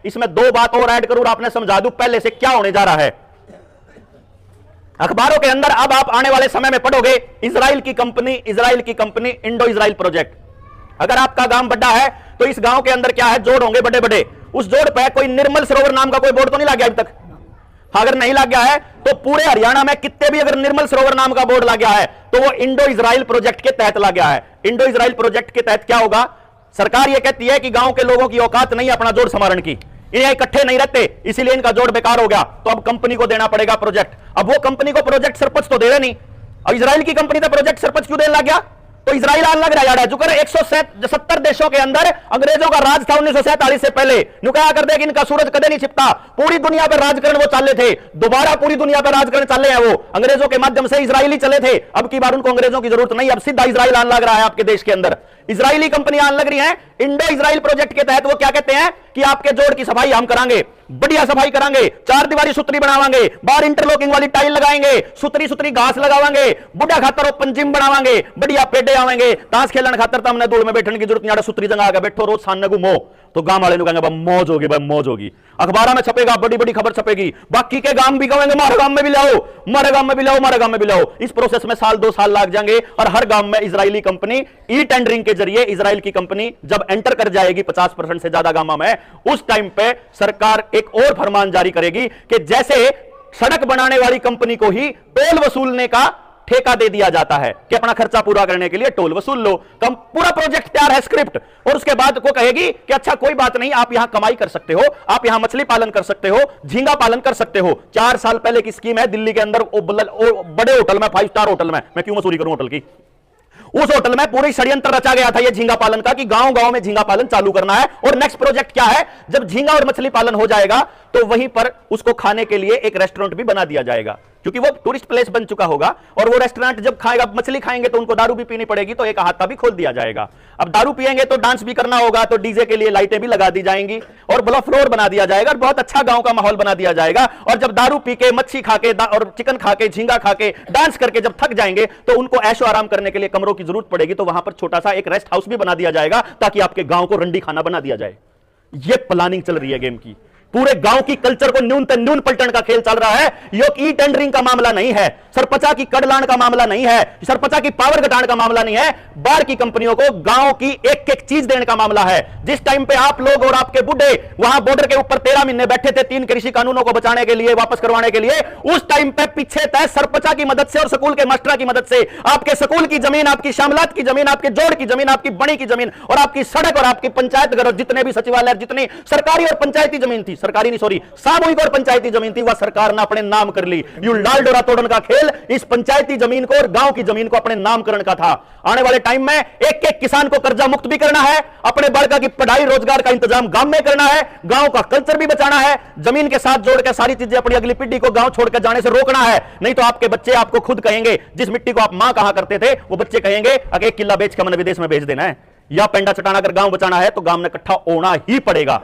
इसमें दो बात और ऐड करूं, आपने समझा दूं पहले से क्या होने जा रहा है। अखबारों के अंदर अब आप आने वाले समय में पढ़ोगे इजराइल की कंपनी इंडो इजराइल प्रोजेक्ट। अगर आपका गांव बड़ा है तो इस गांव के अंदर क्या है, जोड़ होंगे बड़े बड़े, उस जोड़ पे कोई निर्मल सरोवर नाम का कोई बोर्ड तो नहीं लग गया अभी तक? अगर नहीं लग गया है तो पूरे हरियाणा में कितने भी अगर निर्मल सरोवर नाम का बोर्ड लग गया है तो वो इंडो इजराइल प्रोजेक्ट के तहत लग गया है। इंडो इजराइल प्रोजेक्ट के तहत क्या होगा, सरकार ये कहती है कि गांव के लोगों की औकात नहीं अपना जोड़ संवारण की, ये इकट्ठे नहीं रहते, इसीलिए इनका जोड़ बेकार हो गया, तो अब कंपनी को देना पड़ेगा प्रोजेक्ट। अब वो कंपनी को प्रोजेक्ट सरपंच तो दे रहे नहीं, अब इजराइल की कंपनी तो प्रोजेक्ट सरपंच क्यों देने लग गया? तो इजराइल आने लग रहा है जो कर 170 देशों के अंदर अंग्रेजों का राज था 1947 से पहले, नुकाया कर दे कि इनका सूरज कदे नहीं छिपता, पूरी दुनिया पर राजकरण वो चाले थे, दोबारा पूरी दुनिया पर राजकरण चाले हैं, वो अंग्रेजों के माध्यम से इजराइली चले थे, अब की बार उनको अंग्रेजों की जरूरत नहीं, अब सीधा इजराइल आने लग रहा है आपके देश के अंदर, इजरायली कंपनी आने लग रही है। इंडो इजराइल प्रोजेक्ट के तहत वो क्या कहते हैं कि आपके जोड़ की सफाई हम करांगे, बढ़िया सफाई करांगे, चार दीवारी सुतरी बनावांगे, बाहर इंटरलॉकिंग वाली टाइल लगाएंगे, सुतरी सुतरी घास लगावांगे, बुढ़ा खातर ओपन जिम बनावांगे, बढ़िया पेडे आवेंगे, ताश खेलन खातर तो हमने धूल में बैठने की जरूरत नहीं, सुतरी जगह आगे बैठो रोज सामने घूमो, तो गांव वाले कहेंगे मौज होगी, भाई मौज होगी, अखबारों में छपेगा, बड़ी बड़ी खबर छपेगी, बाकी के गांव भी कहेंगे मारे गांव में भी लाओ, मारे गांव में भी लाओ, मारे गांव में भी लाओ। इस प्रोसेस में साल 2 साल लग जाएंगे और हर गांव में इजरायली कंपनी ई टेंडरिंग के जरिए इजराइल की कंपनी जब एंटर कर जाएगी 50% से ज्यादा गांवों में, उस टाइम पे सरकार एक और फरमान जारी करेगी कि जैसे सड़क बनाने वाली कंपनी को ही टोल वसूलने का ठेका दे दिया जाता है कि अपना खर्चा पूरा करने के लिए टोल वसूल लो, कम पूरा प्रोजेक्ट तैयार है स्क्रिप्ट, और उसके बाद को कहेगी कि अच्छा कोई बात नहीं, आप यहां कमाई कर सकते हो, आप यहां मछली पालन कर सकते हो, झींगा पालन कर सकते हो। 4 साल पहले की स्कीम है दिल्ली के अंदर, बड़े होटल में, 5 स्टार होटल में, मैं क्यों मसूरी करूं होटल की, उस होटल में पूरी षड्यंत्र रचा गया था ये झींगा पालन का कि गांव गांव में झींगा पालन चालू करना है। और नेक्स्ट प्रोजेक्ट क्या है, जब झींगा और मछली पालन हो जाएगा तो वहीं पर उसको खाने के लिए एक रेस्टोरेंट भी बना दिया जाएगा, क्योंकि वो टूरिस्ट प्लेस बन चुका होगा, और वो रेस्टोरेंट जब खाएगा, मछली खाएंगे तो उनको दारू भी पीनी पड़ेगी, तो एक अहाता भी खोल दिया जाएगा। अब दारू पिएंगे तो डांस भी करना होगा, तो डीजे के लिए लाइटें भी लगा दी जाएंगी और बड़ा फ्लोर बना दिया जाएगा और बहुत अच्छा गांव का माहौल बना दिया जाएगा। और जब दारू पी के, मच्छी खा के और चिकन खा के, झींगा खा के, डांस करके जब थक जाएंगे तो उनको ऐशो आराम करने के लिए कमरों की जरूरत पड़ेगी, तो वहां पर छोटा सा एक रेस्ट हाउस भी बना दिया जाएगा ताकि आपके गांव को रंडी खाना बना दिया जाए। ये प्लानिंग चल रही है गेम की, पूरे गांव की कल्चर को न्यून पलटन का खेल चल रहा है। ये ई टेंडरिंग का मामला नहीं है, सरपंचा की कड़लान का मामला नहीं है, सरपंचा की पावर घटाने का मामला नहीं है, बाहर की कंपनियों को गांव की एक एक चीज देने का मामला है। जिस टाइम पे आप लोग और आपके बुढ़े वहां बॉर्डर के ऊपर 13 महीने बैठे थे 3 कृषि कानूनों को बचाने के लिए, वापस करवाने के लिए, उस टाइम पे पीछे तय सरपंचा की मदद से और स्कूल के मास्टर की मदद से आपके स्कूल की जमीन, आपकी शामलात की जमीन, आपके जोड़ की जमीन, आपकी बड़ी की जमीन और आपकी सड़क और आपकी पंचायत घर, जितने भी सचिवालय, जितनी सरकारी और पंचायती जमीन थी, सरकारी नहीं सॉरी सामूहिक और पंचायती जमीन थी, वह सरकार ने अपने नाम कर ली। यू लाल डोरा तोड़न का खेल इस पंचायती जमीन को और गांव की जमीन को अपने नामकरण का था। आने वाले टाइम में एक एक किसान को कर्जा मुक्त भी करना है, अपने बालका की पढ़ाई रोजगार का इंतजाम गांव में करना है, गांव का कल्चर भी बचाना है, जमीन के साथ जोड़कर सारी चीजें अपनी अगली पीढ़ी को गांव छोड़कर जाने से रोकना है। नहीं तो आपके बच्चे आपको खुद कहेंगे, जिस मिट्टी को आप मां कहा करते थे, वो बच्चे कहेंगे अगर 1 किला बेच के मैंने विदेश में भेज देना है, या पेंडा चटाना, अगर गांव बचाना है तो गांव में इकट्ठा होना ही पड़ेगा।